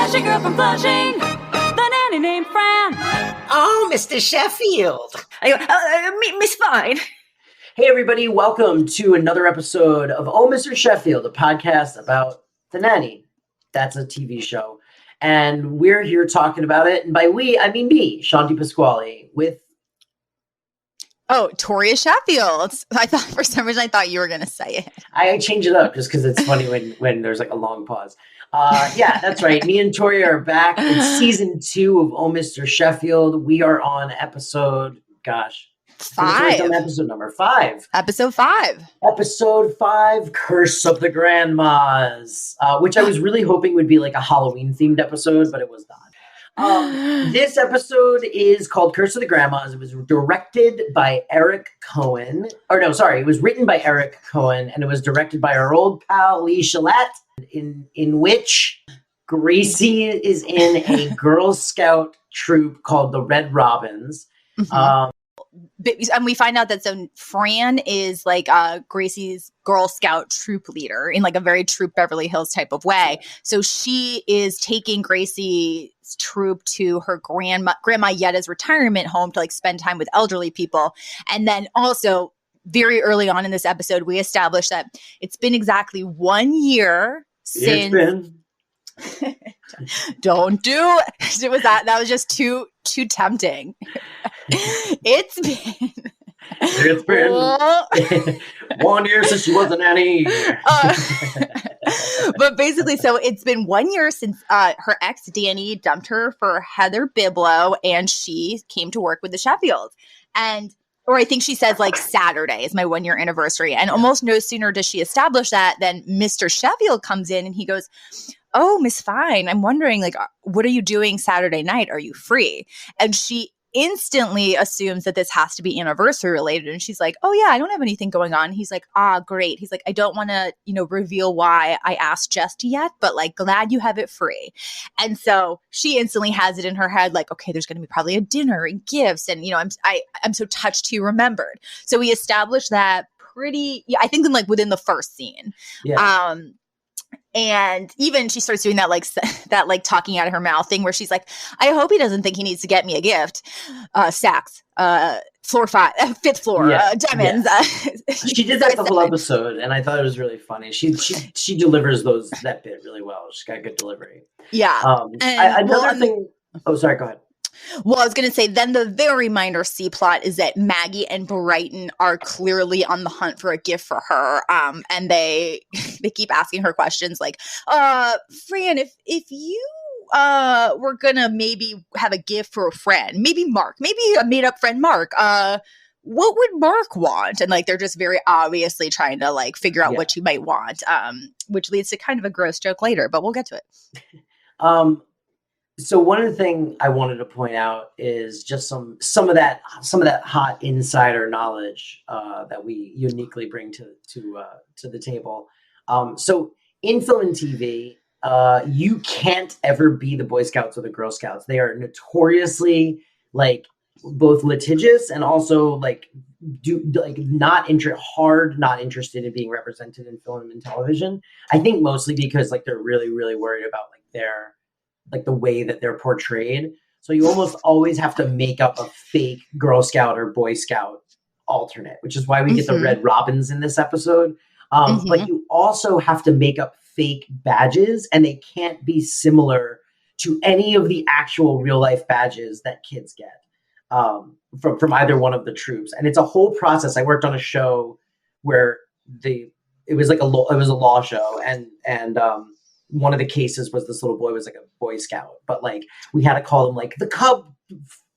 Flashy girl from Flushing, the nanny named Fran. Oh, Mr. Sheffield. Miss Fine. Hey, everybody. Welcome to another episode of Oh, Mr. Sheffield, a podcast about the nanny. That's a TV show. And we're here talking about it. And by we, I mean me, Shawn DiPasquale, with... Oh, Toria Sheffield. I thought for some reason you were going to say it. I change it up just because it's funny when there's like a long pause. Yeah, that's right. Me and Toria are back. It's season 2 of Oh, Mr. Sheffield. We are on episode, 5. Episode number 5. Episode 5. Episode 5, Curse of the Grandmas, which I was really hoping would be like a Halloween-themed episode, but it was not. This episode is called Curse of the Grandmas. It was directed by Eric Cohen. It was written by Eric Cohen, and it was directed by our old pal Lee Shalat, in which Gracie is in a Girl Scout troop called the Red Robins. Mm-hmm. And we find out that so Fran is like Gracie's Girl Scout troop leader in like a very Troop Beverly Hills type of way. So she is taking Gracie's troop to her Grandma Yetta's retirement home to like spend time with elderly people. And then also very early on in this episode, we established that it's been exactly 1 year since... Don't do it. It was that was just too tempting. It's been 1 year since she wasn't any. But basically, so it's been 1 year since her ex Danny dumped her for Heather Biblow, and she came to work with the Sheffield. Or I think she says like Saturday is my 1 year anniversary. And almost no sooner does she establish that than Mr. Sheffield comes in and he goes, "Oh, Miss Fine, I'm wondering, like, what are you doing Saturday night? Are you free?" And she instantly assumes that this has to be anniversary related. And she's like, "Oh, yeah, I don't have anything going on." He's like, great. He's like, "I don't want to, reveal why I asked just yet, but like, glad you have it free." And so she instantly has it in her head, like, okay, there's going to be probably a dinner and gifts. And, I'm so touched he remembered. So we established that I think within the first scene. Yeah. And even she starts doing that talking out of her mouth thing where she's like, "I hope he doesn't think he needs to get me a gift. Saks, floor 5, 5th floor, diamonds." Yeah. She did that the whole episode, and I thought it was really funny. She delivers that bit really well. She's got good delivery. Yeah. Another thing. Oh, sorry. Go ahead. Well, I was going to say, then the very minor C plot is that Maggie and Brighton are clearly on the hunt for a gift for her. And they keep asking her questions like, "Fran, if you were going to maybe have a gift for a friend, maybe Mark, maybe a made up friend, Mark, what would Mark want?" And like, they're just very obviously trying to like figure out what you might want, which leads to kind of a gross joke later, but we'll get to it. So one of the things I wanted to point out is just some of that hot insider knowledge that we uniquely bring to the table. So in film and TV, you can't ever be the Boy Scouts or the Girl Scouts. They are notoriously like both litigious and also like not interested in being represented in film and television. I think mostly because like they're really, really worried about the way that they're portrayed. So you almost always have to make up a fake Girl Scout or Boy Scout alternate, which is why we get the Red Robins in this episode. But you also have to make up fake badges, and they can't be similar to any of the actual real life badges that kids get from either one of the troops. And it's a whole process. I worked on a show where it was a law show, and one of the cases was this little boy was like a Boy Scout, but like we had to call them like the Cub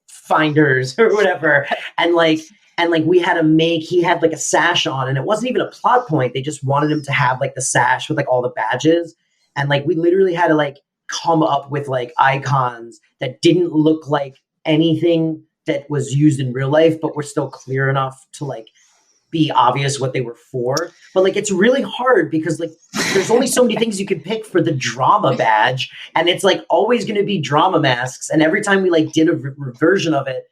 Finders or whatever. And we had to he had like a sash on, and it wasn't even a plot point. They just wanted him to have like the sash with like all the badges. And like, we literally had to like come up with like icons that didn't look like anything that was used in real life, but were still clear enough to like be obvious what they were for. But like, it's really hard because like there's only so many things you can pick for the drama badge, and it's like always going to be drama masks. And every time we like did a version of it,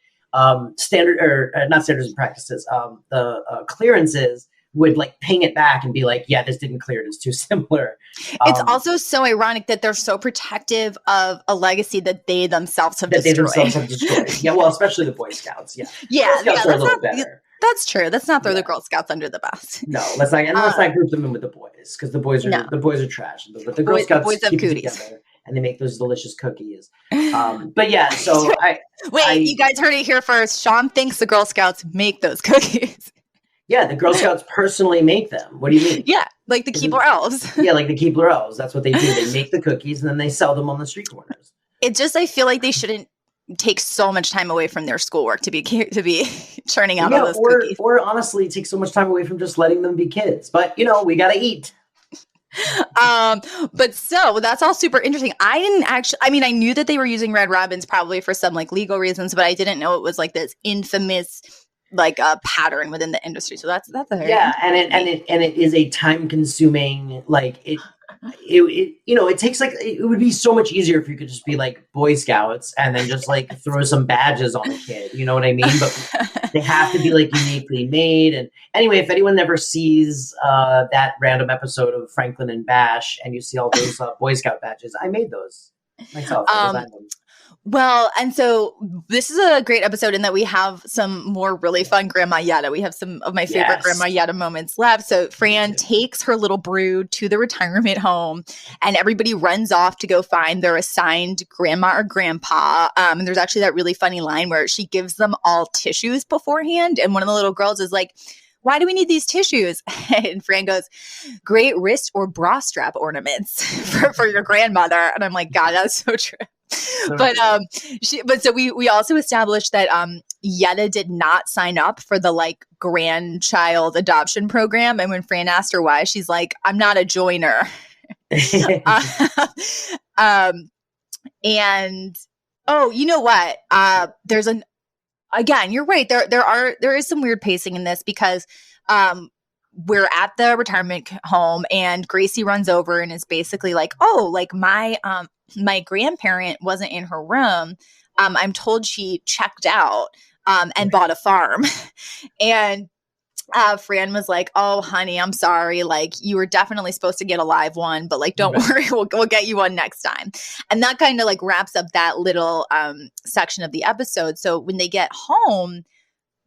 standard or not standards and practices, the clearances would like ping it back and be like, yeah, this didn't clear. It's too similar. It's also so ironic that they're so protective of a legacy that they themselves have destroyed. Yeah, well, especially the Boy Scouts. Yeah, Yeah, Girl Scouts are a little better. That's true. Let's not throw the Girl Scouts under the bus. No, let's not group them in with the boys, because the boys are trash. But the Girl Scouts keep it together, and they make those delicious cookies. But yeah, so you guys heard it here first. Shawn thinks the Girl Scouts make those cookies. Yeah, the Girl Scouts personally make them. What do you mean? Yeah, like the Keebler Elves. Yeah, like the Keebler Elves. That's what they do. They make the cookies and then they sell them on the street corners. I feel like they shouldn't take so much time away from their schoolwork to be churning out all those cookies. Or honestly, take so much time away from just letting them be kids. But, we got to eat. But so that's all super interesting. I knew that they were using Red Robins probably for some like legal reasons, but I didn't know it was like this infamous like a pattern within the industry. So that's a very and it is a time consuming, like it takes like, it would be so much easier if you could just be like Boy Scouts and then just like throw some badges on a kid, you know what I mean? But they have to be like uniquely made. And anyway, if anyone ever sees that random episode of Franklin and Bash and you see all those Boy Scout badges, I made those myself. I designed them. Well, and so this is a great episode in that we have some more really fun Grandma Yetta. We have some of my favorite Grandma Yetta moments left. So Fran takes her little brood to the retirement home and everybody runs off to go find their assigned grandma or grandpa. And there's actually that really funny line where she gives them all tissues beforehand. And one of the little girls is like, why do we need these tissues? And Fran goes, great wrist or bra strap ornaments for your grandmother. And I'm like, God, that's so true. But so we also established that Yetta did not sign up for the like grandchild adoption program, and when Fran asked her why, she's like, I'm not a joiner. And you know what? There's again, you're right. There is some weird pacing in this because we're at the retirement home and Gracie runs over and is basically like, oh, like my grandparent wasn't in her room. I'm told she checked out and bought a farm. And Fran was like, oh, honey, I'm sorry. Like, you were definitely supposed to get a live one, but like, don't worry, we'll get you one next time. And that kind of like wraps up that little section of the episode. So when they get home,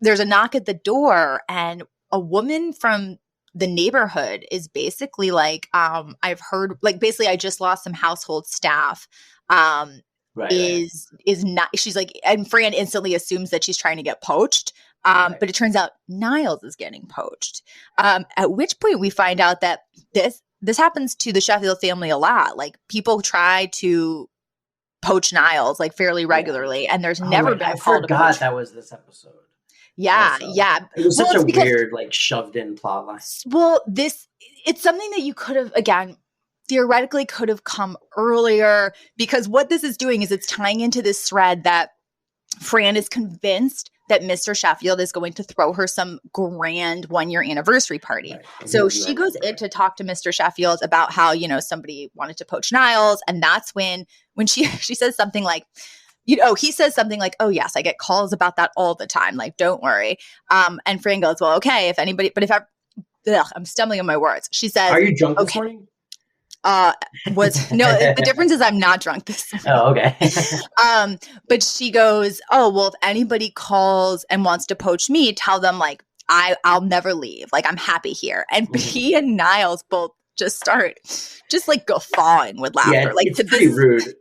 there's a knock at the door and a woman from the neighborhood is basically like, I've heard, like, basically I just lost some household staff. Is not, she's like, and Fran instantly assumes that she's trying to get poached. But it turns out Niles is getting poached. At which point we find out that this happens to the Sheffield family a lot. Like, people try to poach Niles like fairly regularly, and there's never been a call to poach. I forgot that was this episode. Yeah, also. Yeah. It was such a weird, like, shoved in plot line. Well, it's something that you could have, again, theoretically could have come earlier, because what this is doing is it's tying into this thread that Fran is convinced that Mr. Sheffield is going to throw her some grand 1-year anniversary party. Right. So she goes in to talk to Mr. Sheffield about how, somebody wanted to poach Niles. And that's when she says something like, he says something like, oh, yes, I get calls about that all the time. Like, don't worry. And Fran goes, well, okay, I'm stumbling on my words. She says, are you drunk this morning? The difference is I'm not drunk this morning. Oh, okay. But she goes, oh, well, if anybody calls and wants to poach me, tell them like, I'll never leave. Like, I'm happy here. And he and Niles both just start like guffawing with laughter. Yeah, like, it's pretty rude.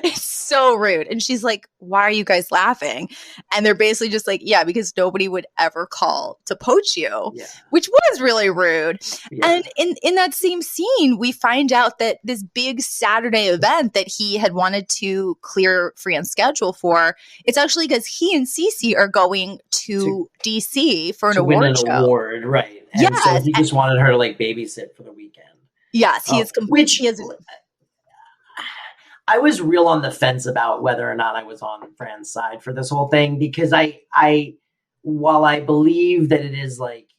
It's so rude. And she's like, why are you guys laughing? And they're basically just like, yeah, because nobody would ever call to poach you, which was really rude. Yeah. And in that same scene, we find out that this big Saturday event that he had wanted to clear Fran's schedule for, it's actually because he and Cece are going to DC for an award show. Award, right. And so he just wanted her to like babysit for the weekend. Yes, he is completely. I was real on the fence about whether or not I was on Fran's side for this whole thing, because I while I believe that it is like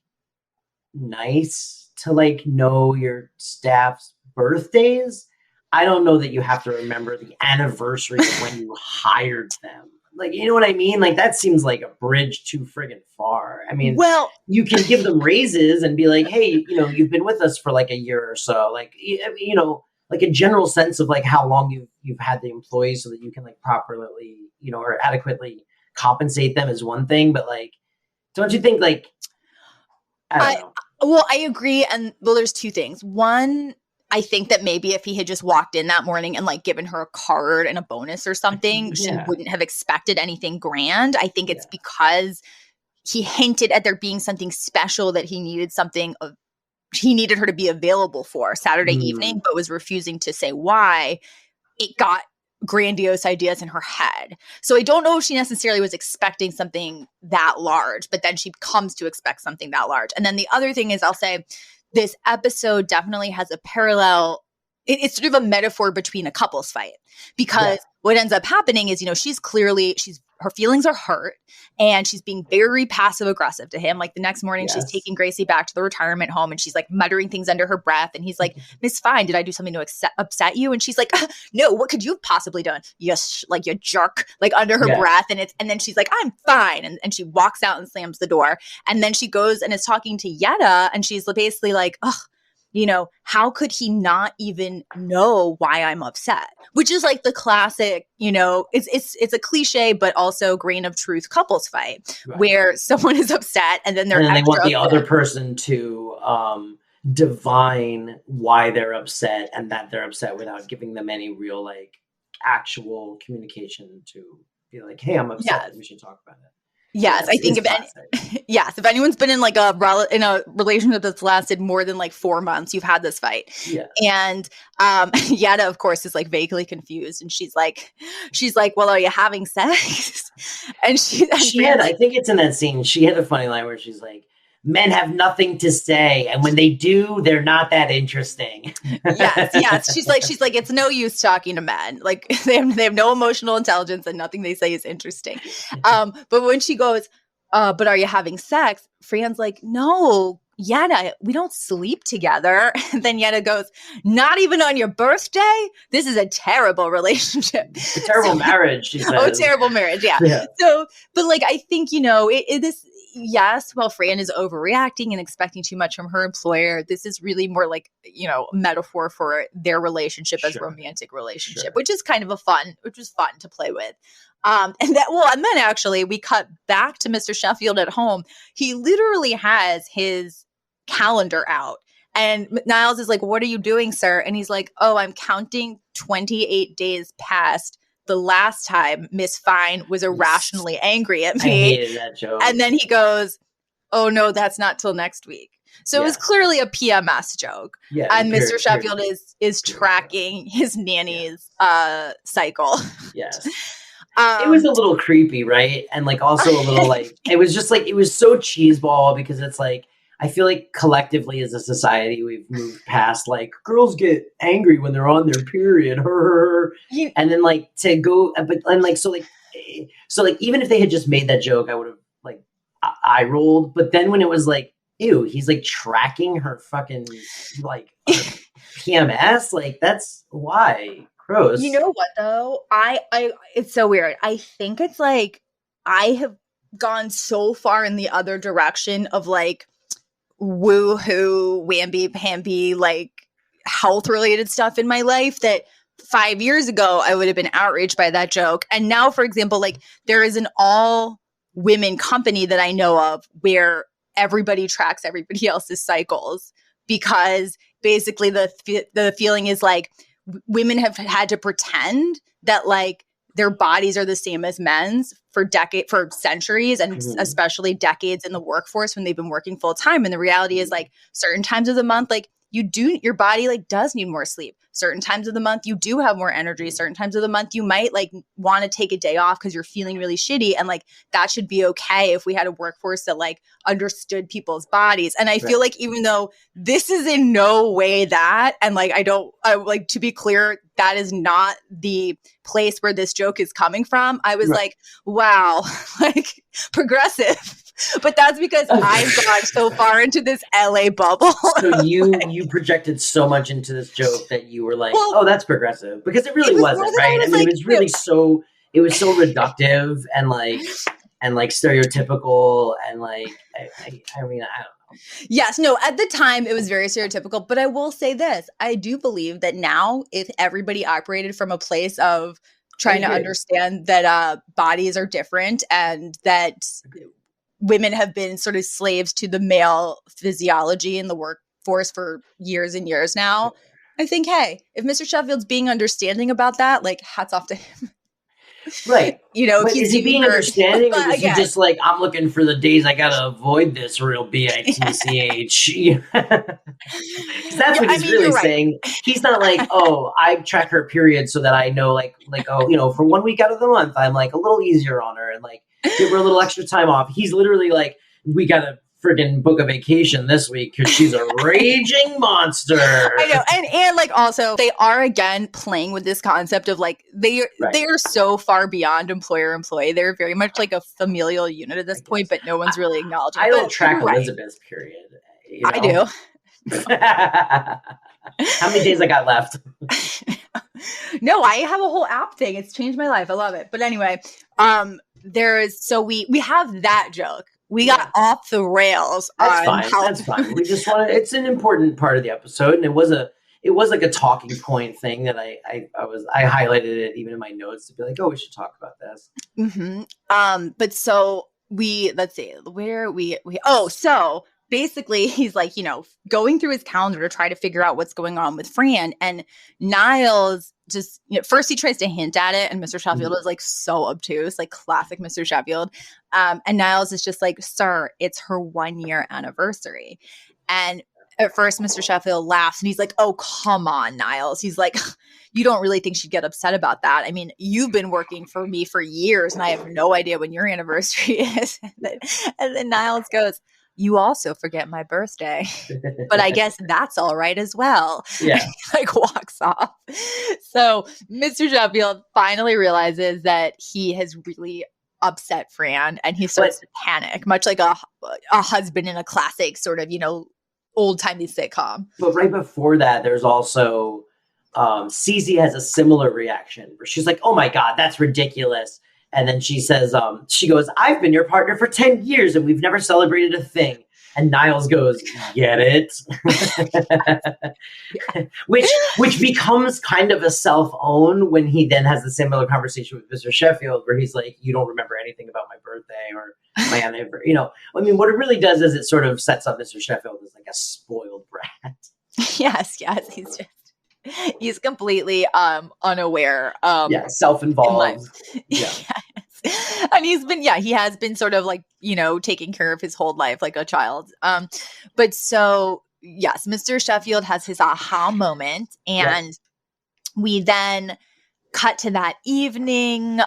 nice to like know your staff's birthdays, I don't know that you have to remember the anniversary of when you hired them. like, you know what I mean? Like, that seems like a bridge too friggin' far. I mean, Well, you can give them raises and be like, hey, you know, you've been with us for like a year or so. Like, you know, like a general sense of like how long you've had the employees so that you can like properly, you know, or adequately compensate them is one thing. But like, don't you think like, I don't know. Well, I agree. And well, there's two things. One, I think that maybe if he had just walked in that morning and like given her a card and a bonus or something, she wouldn't have expected anything grand. I think it's because he hinted at there being something special that he needed he needed her to be available for Saturday evening, but was refusing to say why. It got grandiose ideas in her head. So I don't know if she necessarily was expecting something that large, but then she comes to expect something that large. And then the other thing is, I'll say this episode definitely has a parallel. It's sort of a metaphor between a couples fight, because what ends up happening is, you know, her feelings are hurt and she's being very passive aggressive to him. Like the next morning, she's taking Gracie back to the retirement home and she's like muttering things under her breath. And he's like, Miss Fine, did I do something to upset you? And she's like, no, what could you have possibly done? Yes, like you jerk, like under her breath. And then she's like, I'm fine. And she walks out and slams the door. And then she goes and is talking to Yetta and she's basically like, ugh, you know, how could he not even know why I'm upset? Which is like the classic, you know, it's a cliche, but also grain of truth couples fight where someone is upset and then they want the other person to divine why they're upset and that they're upset without giving them any real like actual communication to be like, hey, I'm upset. We should talk about it. Yes, I think if anyone's been in like a relationship that's lasted more than like 4 months, you've had this fight. Yeah. And Yetta, of course, is like vaguely confused, and she's like, "Well, are you having sex?" And she had, I think it's in that scene. She had a funny line where she's like, men have nothing to say, and when they do, they're not that interesting. Yes. She's like, it's no use talking to men. Like they have no emotional intelligence, and nothing they say is interesting. But when she goes, but are you having sex? Fran's like, no, Yetta, we don't sleep together. And then Yetta goes, not even on your birthday? This is a terrible relationship. A terrible marriage, she says. Oh, terrible marriage, yeah. So, but like, I think, you know, yes, while Fran is overreacting and expecting too much from her employer, this is really more like, you know, a metaphor for their relationship as a romantic relationship, which is kind of fun to play with. And then actually we cut back to Mr. Sheffield at home. He literally has his calendar out. And Niles is like, what are you doing, sir? And he's like, oh, I'm counting 28 days past the last time Miss Fine was irrationally angry at me. I hated that joke. And then he goes, oh, no, that's not till next week. So it was clearly a PMS joke. Yeah, and Mr. Sheffield is tracking his nanny's cycle. Yes. It was a little creepy, right? And like also a little like, it was just like, it was so cheeseball because it's like, I feel like collectively as a society, we've moved past like girls get angry when they're on their period. And then like to go, so even if they had just made that joke, I would have like eye rolled. But then when it was like, ew, he's like tracking her fucking like PMS, like that's why. Gross. You know what though? I it's so weird. I think it's like I have gone so far in the other direction of like woo-hoo, whamby-pamby, like health-related stuff in my life that 5 years ago I would have been outraged by that joke. And now, for example, like there is an all-women company that I know of where everybody tracks everybody else's cycles because basically the feeling is like women have had to pretend that like their bodies are the same as men's for centuries and especially decades in the workforce when they've been working full time. And the reality is like certain times of the month, like your body like does need more sleep. Certain times of the month, you do have more energy. Certain times of the month, you might like want to take a day off because you're feeling really shitty. And like, that should be okay if we had a workforce that like understood people's bodies. And I feel like even though this is in no way that, and like, I like to be clear, that is not the place where this joke is coming from. I was like, wow, like progressive. But that's because I've gone so far into this LA bubble. So you projected so much into this joke that you were like, oh, that's progressive. Because it really wasn't, right? I mean, like, it was really it was so reductive and like stereotypical and like I mean, I don't know. Yes, no, at the time it was very stereotypical, but I will say this. I do believe that now if everybody operated from a place of trying to understand that bodies are different and that women have been sort of slaves to the male physiology in the workforce for years and years now, I think, hey, if Mr. Sheffield's being understanding about that, like hats off to him. Right. You know, but is he being understanding or is he just like, I'm looking for the days I gotta avoid this real bitch? That's what he's really saying. He's not like, oh, I track her period so that I know like oh, you know, for 1 week out of the month I'm like a little easier on her and like give her a little extra time off. He's literally like, we gotta friggin' book a vacation this week because she's a raging monster. I know, and like also they are again playing with this concept of like they are so far beyond employer-employee. They're very much like a familial unit at this point, but no one's really acknowledging. I don't track Elizabeth's period. You know? I do. How many days I got left? No, I have a whole app thing. It's changed my life. I love it. But anyway, we have that joke. We got off the rails. That's fine. We just want to. It's an important part of the episode, and it was like a talking point thing that I highlighted it even in my notes to be like, oh, we should talk about this. Mm-hmm. But so let's see where so basically he's like, you know, going through his calendar to try to figure out what's going on with Fran, and Niles just, you know, first he tries to hint at it, and Mr. Sheffield is like so obtuse, like classic Mr. Sheffield. And Niles is just like, sir, it's her 1 year anniversary. And at first Mr. Sheffield laughs and he's like, oh, come on, Niles. He's like, you don't really think she'd get upset about that. I mean, you've been working for me for years and I have no idea when your anniversary is. And then Niles goes, you also forget my birthday, but I guess that's all right as well. Yeah. Like walks off. So Mr. Sheffield finally realizes that he has really upset Fran and he starts to panic, much like a husband in a classic sort of, you know, old-timey sitcom. But right before that, there's also Cece has a similar reaction where she's like, oh my God, that's ridiculous. And then she says, she goes, I've been your partner for 10 years and we've never celebrated a thing. And Niles goes, get it? which becomes kind of a self-own when he then has the similar conversation with Mr. Sheffield where he's like, you don't remember anything about my birthday or my anniversary. You know, I mean, what it really does is it sort of sets up Mr. Sheffield as like a spoiled brat. Yes, he's completely unaware. Self-involved. Yes. And he has been sort of like, you know, taking care of his whole life like a child. But so, yes, Mr. Sheffield has his aha moment. And we then cut to that evening.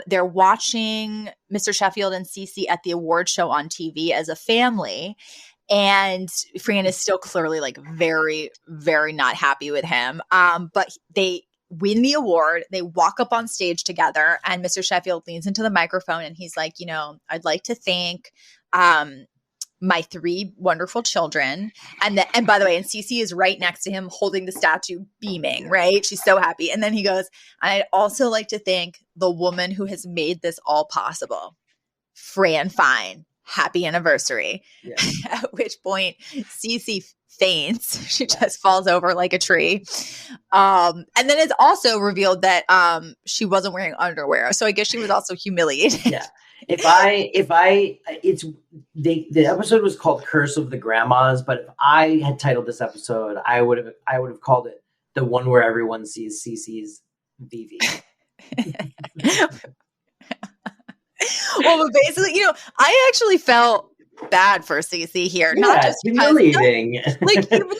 They're watching Mr. Sheffield and Cece at the award show on TV as a family. And Fran is still clearly like very, very not happy with him. But they win the award. They walk up on stage together and Mr. Sheffield leans into the microphone and he's like, you know, I'd like to thank my 3 wonderful children. And by the way, and Cece is right next to him holding the statue beaming, right? She's so happy. And then he goes, I'd also like to thank the woman who has made this all possible, Fran Fine. Happy anniversary. Yeah. At which point Cece faints. She just falls over like a tree. And then it's also revealed that she wasn't wearing underwear. So I guess she was also humiliated. Yeah. The episode was called Curse of the Grandmas, but if I had titled this episode, I would have called it the one where everyone sees Cece's VV. Well, but basically, you know, I actually felt bad for Cece here. Yeah, not just humiliating. Like, you know,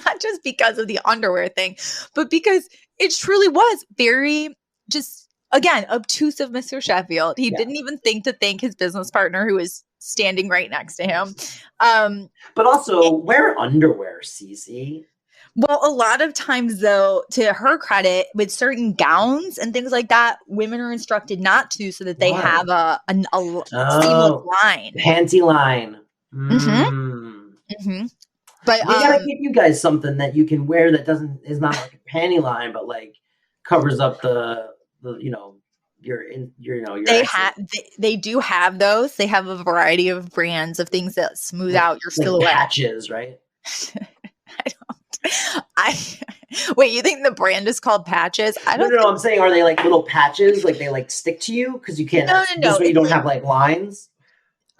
not just because of the underwear thing, but because it truly was very just, again, obtuse of Mr. Sheffield. He didn't even think to thank his business partner who was standing right next to him. But also, wear underwear, Cece. Well, a lot of times, though, to her credit, with certain gowns and things like that, women are instructed not to, so that they have a seamless line, panty line. But we gotta give you guys something that you can wear that is not like a panty line, but like covers up the your They exes. have they do have those. They have a variety of brands of things that smooth out your like silhouette. patches, right? I wait. You think the brand is called Patches? I don't. No. I'm saying, are they like little patches? Like they like stick to you because you can't. No. This way you It's don't like, have like lines.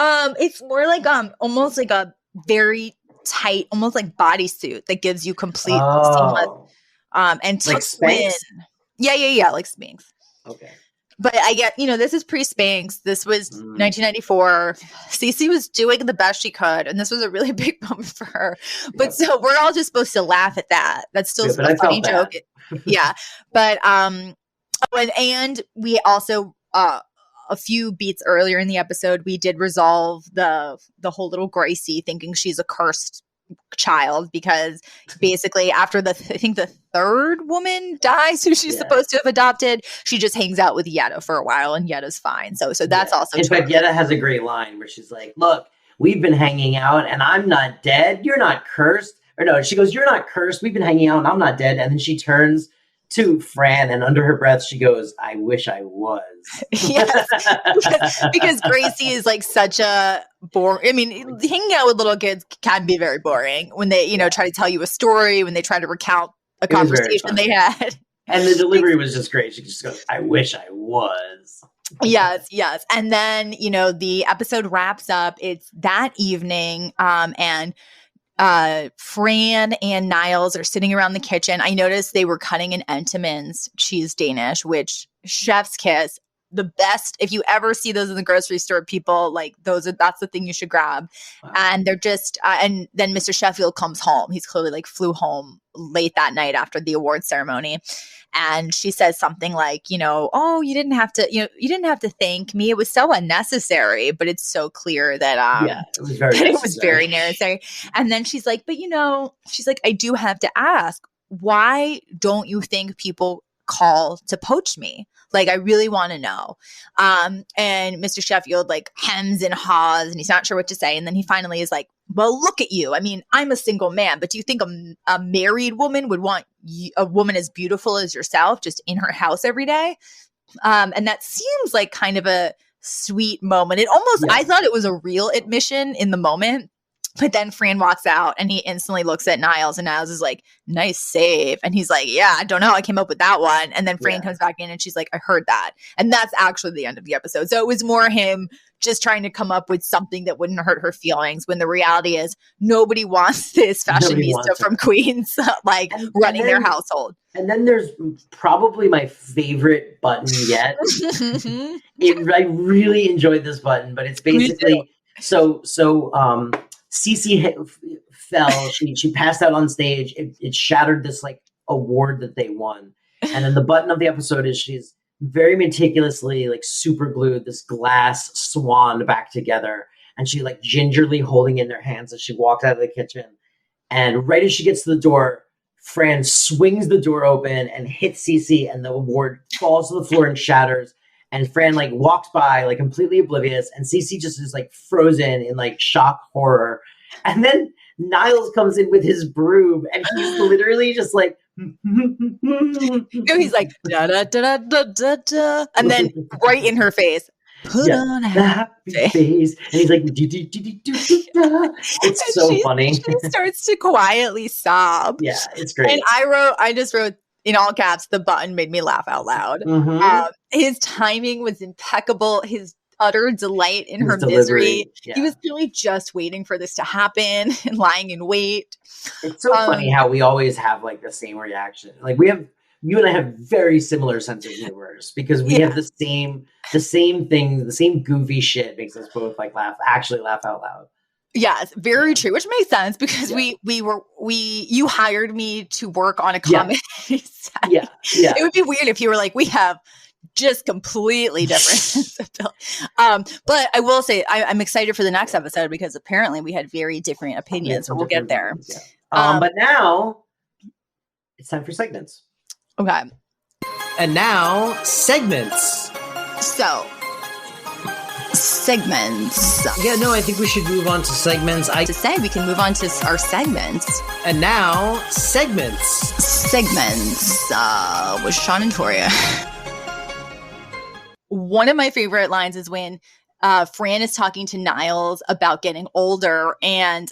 it's more like almost like a very tight, almost like bodysuit that gives you complete seamless and Like tucks you in. Spanx? Yeah, like Spanx. Okay. But I get, this is pre-Spanx. This was 1994. Cece was doing the best she could, and this was a really big moment for her. But so we're all just supposed to laugh at that. That's still a funny joke. Yeah. But and we also a few beats earlier in the episode, we did resolve the whole little Gracie thinking she's a cursed child, because basically after I think the third woman dies who she's supposed to have adopted, she just hangs out with Yetta for a while, and Yetta's fine. So that's also in fact, Yetta has a great line where she's like, look, we've been hanging out and I'm not dead, you're not cursed. Or no, she goes, you're not cursed, we've been hanging out and I'm not dead. And then she turns to Fran, and under her breath she goes, I wish I was. Yes, because Gracie is like such a boring. I mean, hanging out with little kids can be very boring when they, try to tell you a story, when they try to recount a conversation they had. And the delivery was just great. She just goes, I wish I was. Yes. And then, the episode wraps up. It's that evening, and Fran and Niles are sitting around the kitchen. I noticed they were cutting an Entenmann's cheese Danish, which chef's kiss. The best. If you ever see those in the grocery store, people like those. That's the thing you should grab. Wow. And they're just. And then Mr. Sheffield comes home. He's clearly like flew home late that night after the award ceremony. And she says something like, oh, you didn't have to thank me. It was so unnecessary, but it's so clear that it was very necessary. And then she's like, but she's like, I do have to ask, why don't you think people call to poach me? Like, I really want to know. And Mr. Sheffield like hems and haws, and he's not sure what to say. And then he finally is like, well, look at you. I mean, I'm a single man, but do you think a married woman would want a woman as beautiful as yourself just in her house every day? And that seems like kind of a sweet moment. It almost, I thought it was a real admission in the moment. But then Fran walks out and he instantly looks at Niles, and Niles is like, nice save. And he's like, yeah, I don't know. I came up with that one. And then Fran comes back in and she's like, I heard that. And that's actually the end of the episode. So it was more him just trying to come up with something that wouldn't hurt her feelings, when the reality is nobody wants this fashionista from Queens running their household. And then there's probably my favorite button yet. I really enjoyed this button, but it's basically Cece fell. She passed out on stage. It shattered this like award that they won. And then the button of the episode is she's very meticulously like super glued this glass swan back together, and she like gingerly holding in her hands as she walks out of the kitchen. And right as she gets to the door, Fran swings the door open and hits Cece, and the award falls to the floor and shatters. And Fran like walks by like completely oblivious, and Cece just is like frozen in like shock horror. And then Niles comes in with his broom, and he's literally just like, he's like da da da da da da, and then right in her face, put on a happy face, and he's like, it's so funny. She starts to quietly sob. Yeah, it's great. And I just wrote in all caps, the button made me laugh out loud. His timing was impeccable. His utter delight in her misery. Yeah. He was really just waiting for this to happen and lying in wait. It's so funny how we always have like the same reaction. Like you and I have very similar sense of humor, because we have the same thing, the same goofy shit makes us both like actually laugh out loud. Yes, very true, which makes sense because you hired me to work on a comedy set. Yeah. It would be weird if you were like, we have just completely different. But I will say I'm excited for the next episode, because apparently we had very different opinions, but we'll get there. But now it's time for segments. Okay. And now segments. So segments. Yeah, no, I think we should move on to segments. We can move on to our segments. And now segments. Segments with Shawn and Toria. one of my favorite lines is when Fran is talking to Niles about getting older, and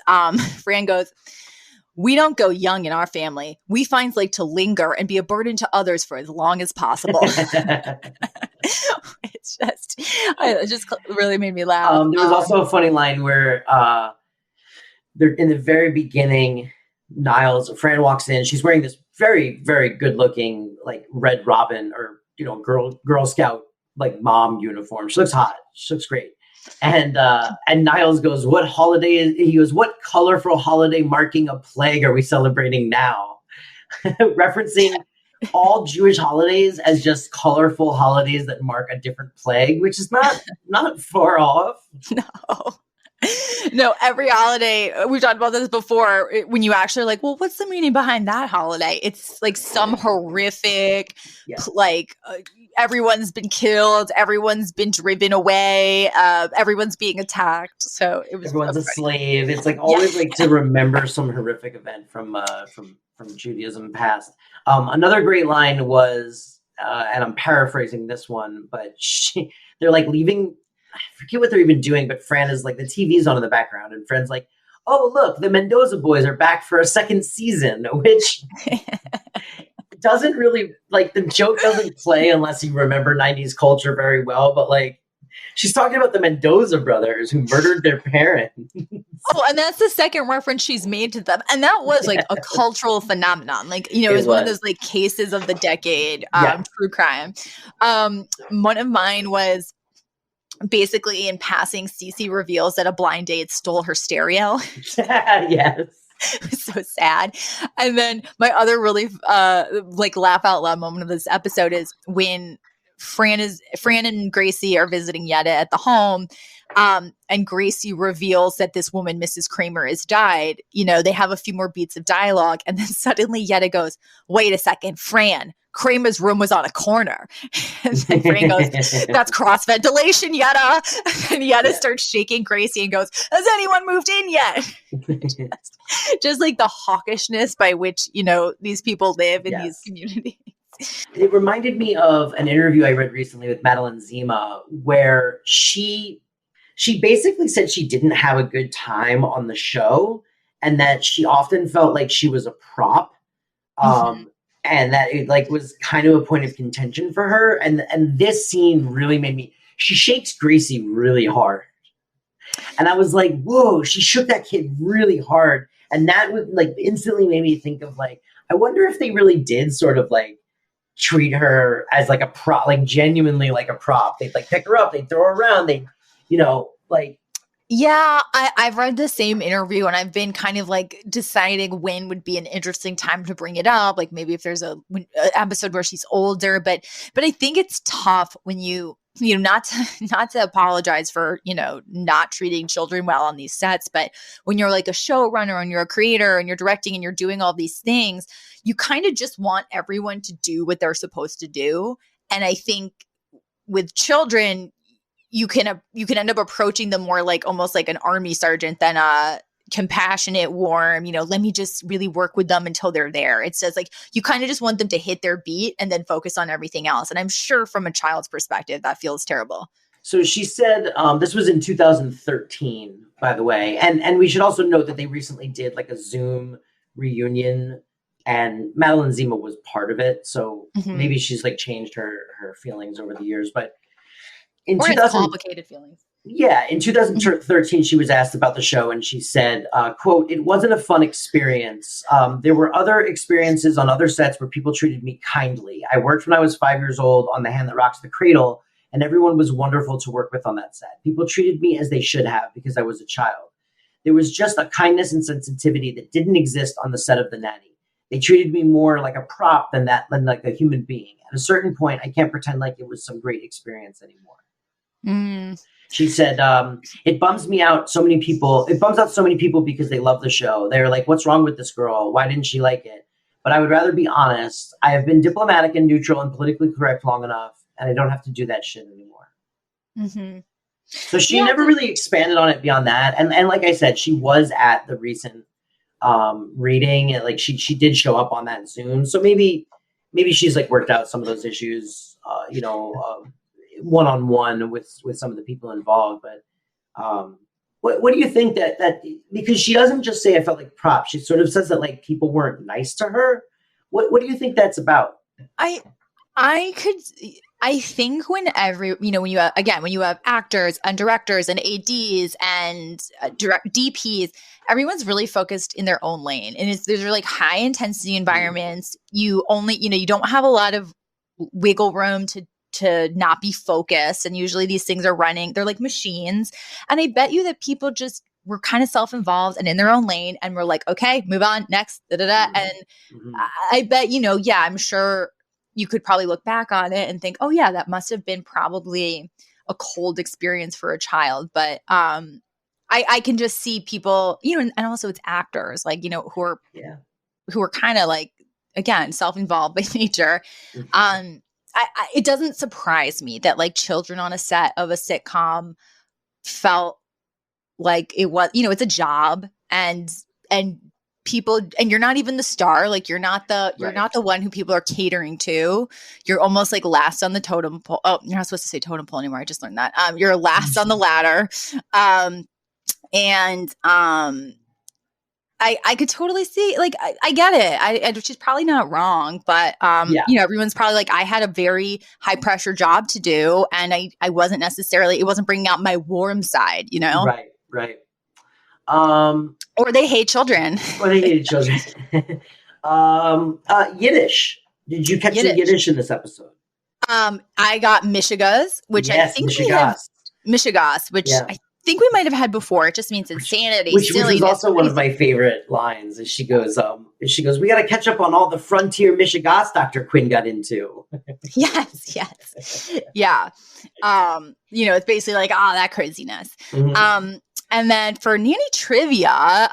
Fran goes, "We don't go young in our family. We find like to linger and be a burden to others for as long as possible." It just really made me laugh. There was also a funny line where they're in the very beginning, Fran walks in. She's wearing this very, very good looking like Red Robin or Girl Scout like mom uniform. She looks hot. She looks great. And Niles goes, "What holiday is?" He goes, "What colorful holiday marking a plague are we celebrating now?" Referencing all Jewish holidays as just colorful holidays that mark a different plague, which is not far off. No, every holiday, we've talked about this before, when you actually like, well, what's the meaning behind that holiday? It's like some horrific, everyone's been killed, everyone's been driven away, everyone's being attacked. So it was everyone's a slave. It's like always like to remember some horrific event from Judaism past. Another great line was, and I'm paraphrasing this one, but they're like leaving. I forget what they're even doing, but Fran is like, the TV's on in the background, and Fran's like, "Oh, look, the Mendoza boys are back for a second season," which doesn't really, like, the joke doesn't play unless you remember 90s culture very well, but like, she's talking about the Mendoza brothers who murdered their parents. Oh, and that's the second reference she's made to them. And that was like a cultural phenomenon. Like, it was one of those like cases of the decade, true crime. One of mine was, basically, in passing, Cece reveals that a blind date stole her stereo. Yes. It was so sad. And then my other really like laugh out loud moment of this episode is when Fran and Gracie are visiting Yetta at the home. And Gracie reveals that this woman, Mrs. Kramer, has died. They have a few more beats of dialogue. And then suddenly Yetta goes, "Wait a second, Fran. Kramer's room was on a corner." And then Fran goes, "That's cross ventilation, Yetta." And Yetta starts shaking Gracie and goes, "Has anyone moved in yet?" just like the hawkishness by which, these people live in these communities. It reminded me of an interview I read recently with Madeline Zima, where she basically said she didn't have a good time on the show and that she often felt like she was a prop. And that it like was kind of a point of contention for her. And this scene really she shakes Gracie really hard. And I was like, whoa, she shook that kid really hard. And that would like instantly made me think of like, I wonder if they really did sort of like treat her as like a prop, like genuinely like a prop. They'd like pick her up, they'd throw her around, they, like. Yeah, I've read the same interview, and I've been kind of like deciding when would be an interesting time to bring it up. Like maybe if there's an episode where she's older, but I think it's tough when not to apologize for not treating children well on these sets, but when you're like a showrunner and you're a creator and you're directing and you're doing all these things, you kind of just want everyone to do what they're supposed to do. And I think with children, you can end up approaching them more like almost like an army sergeant than a compassionate, warm, let me just really work with them until they're there. It's just like you kind of just want them to hit their beat and then focus on everything else. And I'm sure from a child's perspective, that feels terrible. So she said, this was in 2013, by the way. And we should also note that they recently did like a Zoom reunion and Madeline Zima was part of it. So maybe she's like changed her feelings over the years, but in complicated feelings. Yeah. In 2013, she was asked about the show and she said, quote, "It wasn't a fun experience. There were other experiences on other sets where people treated me kindly. I worked when I was 5 years old on The Hand That Rocks the Cradle, and everyone was wonderful to work with on that set. People treated me as they should have because I was a child. There was just a kindness and sensitivity that didn't exist on the set of The Nanny. They treated me more like a prop than like a human being. At a certain point, I can't pretend like it was some great experience anymore." She said, it bums out so many people because they love the show. They're like, "What's wrong with this girl? Why didn't she like it? But I would rather be honest. I have been diplomatic and neutral and politically correct long enough, and I don't have to do that shit anymore." So she never really expanded on it beyond that. And like I said, she was at the recent reading, and like she did show up on that Zoom. So maybe she's like worked out some of those issues, one-on-one with some of the people involved. But what do you think that because she doesn't just say I felt like props, she sort of says that like people weren't nice to her. What do you think that's about? I think when you have actors and directors and ADs and direct DPs, everyone's really focused in their own lane. And these are like high intensity environments. You only, you don't have a lot of wiggle room to not be focused. And usually these things are running, they're like machines. And I bet you that people just were kind of self-involved and in their own lane and were like, okay, move on, next, And I bet, I'm sure you could probably look back on it and think, oh yeah, that must have been probably a cold experience for a child. But I can just see people, and also it's actors like, who are kind of like, again, self-involved by nature. It doesn't surprise me that like children on a set of a sitcom felt like it was, it's a job and people, and you're not even the star. Like you're not the one who people are catering to. You're almost like last on the totem pole. Oh, you're not supposed to say totem pole anymore. I just learned that. You're last on the ladder. I could totally see, like, I get it. She's probably not wrong, but, everyone's probably like, I had a very high pressure job to do. And I wasn't necessarily, it wasn't bringing out my warm side, Right. Or they hate children. Or they hated children. Yiddish. Did you catch the Yiddish in this episode? I got Mishigas, which I think Mishigas, which I think we might have had before. It just means insanity. Which is also one of my favorite lines. Is she goes, we got to catch up on all the frontier Mishigas Dr. Quinn got into. Yes. Yeah. It's basically like, that craziness. Mm-hmm. And then for Nanny Trivia,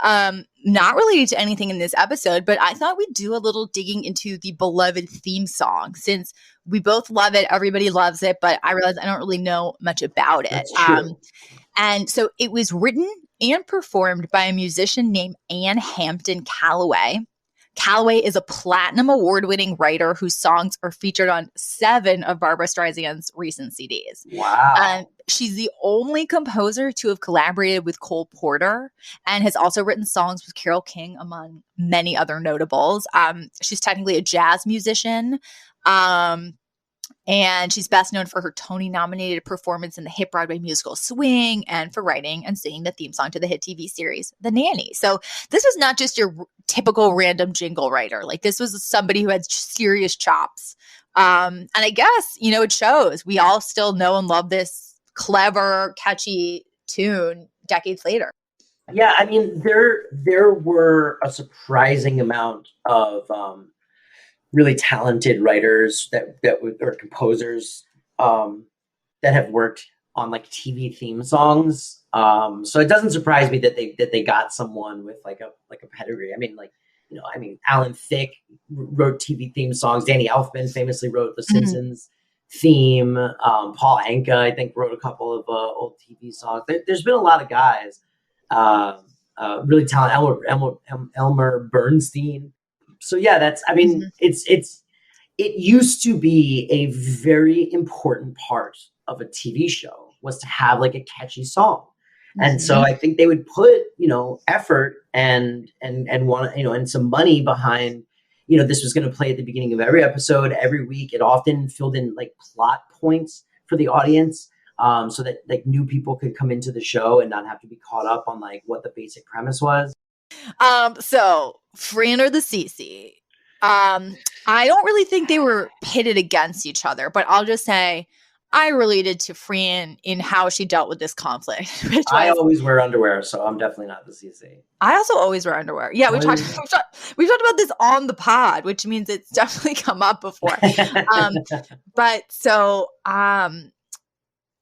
not related to anything in this episode, but I thought we'd do a little digging into the beloved theme song since we both love it. Everybody loves it, but I realized I don't really know much about it. That's true. And so it was written and performed by a musician named Anne Hampton Calloway. Calloway is a platinum award-winning writer whose songs are featured on 7 of Barbra Streisand's recent CDs. Wow. She's the only composer to have collaborated with Cole Porter and has also written songs with Carole King, among many other notables. She's technically a jazz musician. And she's best known for her Tony-nominated performance in the hit Broadway musical Swing and for writing and singing the theme song to the hit TV series The Nanny. So this was not just your typical random jingle writer. Like this was somebody who had serious chops. And I guess, it shows. We all still know and love this clever, catchy tune decades later. Yeah, I mean, there were a surprising amount of really talented writers or composers that have worked on like TV theme songs. So it doesn't surprise me that they got someone with like a pedigree. I mean, Alan Thicke wrote TV theme songs. Danny Elfman famously wrote The Simpsons theme. Paul Anka, I think, wrote a couple of old TV songs. There's been a lot of guys really talented. Elmer Bernstein. So yeah, it used to be a very important part of a TV show was to have like a catchy song. And so I think they would put, effort and want, and some money behind, this was going to play at the beginning of every episode, every week. It often filled in like plot points for the audience, so that like new people could come into the show and not have to be caught up on like what the basic premise was. So Fran or the Cece, I don't really think they were pitted against each other, but I'll just say I related to Fran in how she dealt with this conflict. I always wear underwear, so I'm definitely not the CC. I also always wear underwear. Yeah, we've talked about this on the pod, which means it's definitely come up before. But so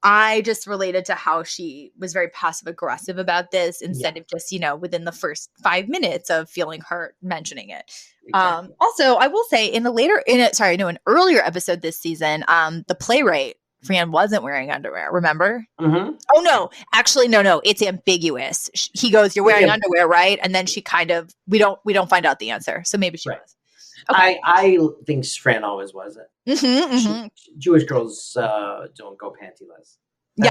I just related to how she was very passive aggressive about this instead of just, within the first 5 minutes of feeling hurt mentioning it. Exactly. Also, I will say in an earlier episode this season, the playwright Fran wasn't wearing underwear. Remember? Mm-hmm. Oh no, actually, no, it's ambiguous. He goes, "You're wearing underwear, right?" And then she kind of, we don't find out the answer. So maybe she was. I think Fran always was it. Jewish girls don't go pantyless.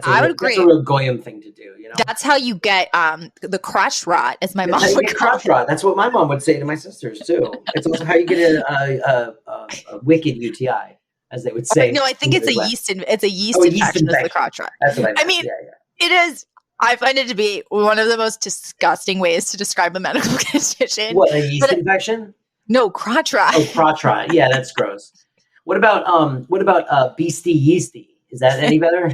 I would agree. That's a real goyim thing to do, you know. That's how you get the crotch rot, as my mom would call crotch rot. That's what my mom would say to my sisters too. It's also how you get a wicked UTI, as they would say. No, I think it's a yeast. It's a yeast infection. Is the crotch rot. That's what I mean. It is. I find it to be one of the most disgusting ways to describe a medical condition. What, a yeast infection? No, crotch rot. Oh, crotch rot. Yeah, that's gross. What about beastie yeasty? Is that any better?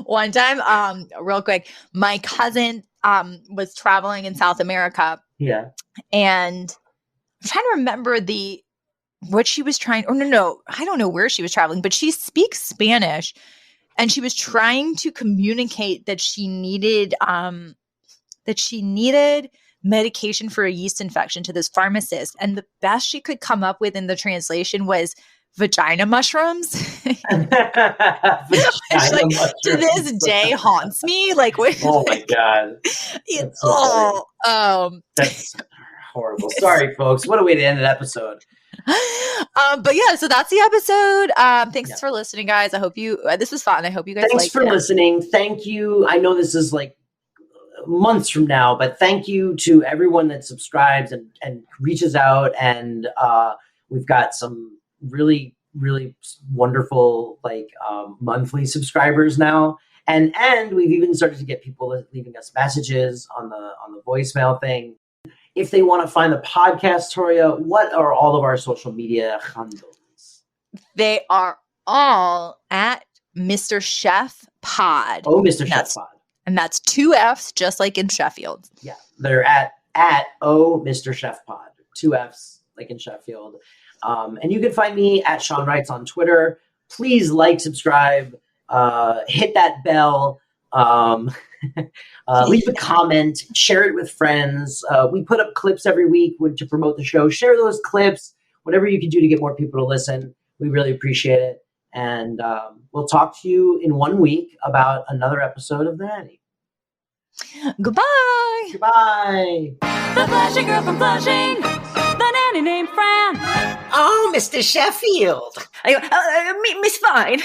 One time, real quick, my cousin was traveling in South America. Yeah. And I'm trying to remember what she was trying. Oh, no, I don't know where she was traveling, but she speaks Spanish. And she was trying to communicate that she needed medication for a yeast infection to this pharmacist. And the best she could come up with in the translation was vagina mushrooms. Which, to this day haunts me. Oh my God. That's horrible. Sorry, folks. What a way to end an episode. But yeah, so that's the episode. Thanks for listening, guys. I hope this was fun. I hope you guys Thanks for listening. Thank you. I know this is like months from now, but thank you to everyone that subscribes and reaches out. And we've got some really, really wonderful monthly subscribers now. And we've even started to get people leaving us messages on the voicemail thing. If they want to find the podcast, Toria, what are all of our social media handles? They are all at Mr. Chef Pod. Oh, Mr. Chef Pod. And that's 2 F's, just like in Sheffield. Yeah, they're at Mr. Chef Pod. 2 F's, like in Sheffield. And you can find me at Shawn Writes on Twitter. Please subscribe, hit that bell. Leave a comment, share it with friends. We put up clips every week to promote the show. Share those clips, whatever you can do to get more people to listen. We really appreciate it. And we'll talk to you in 1 week about another episode of The Nanny. Goodbye. Goodbye. The Flashing Girl from Flushing, the nanny named Fran. Oh, Mr. Sheffield. Miss Fine.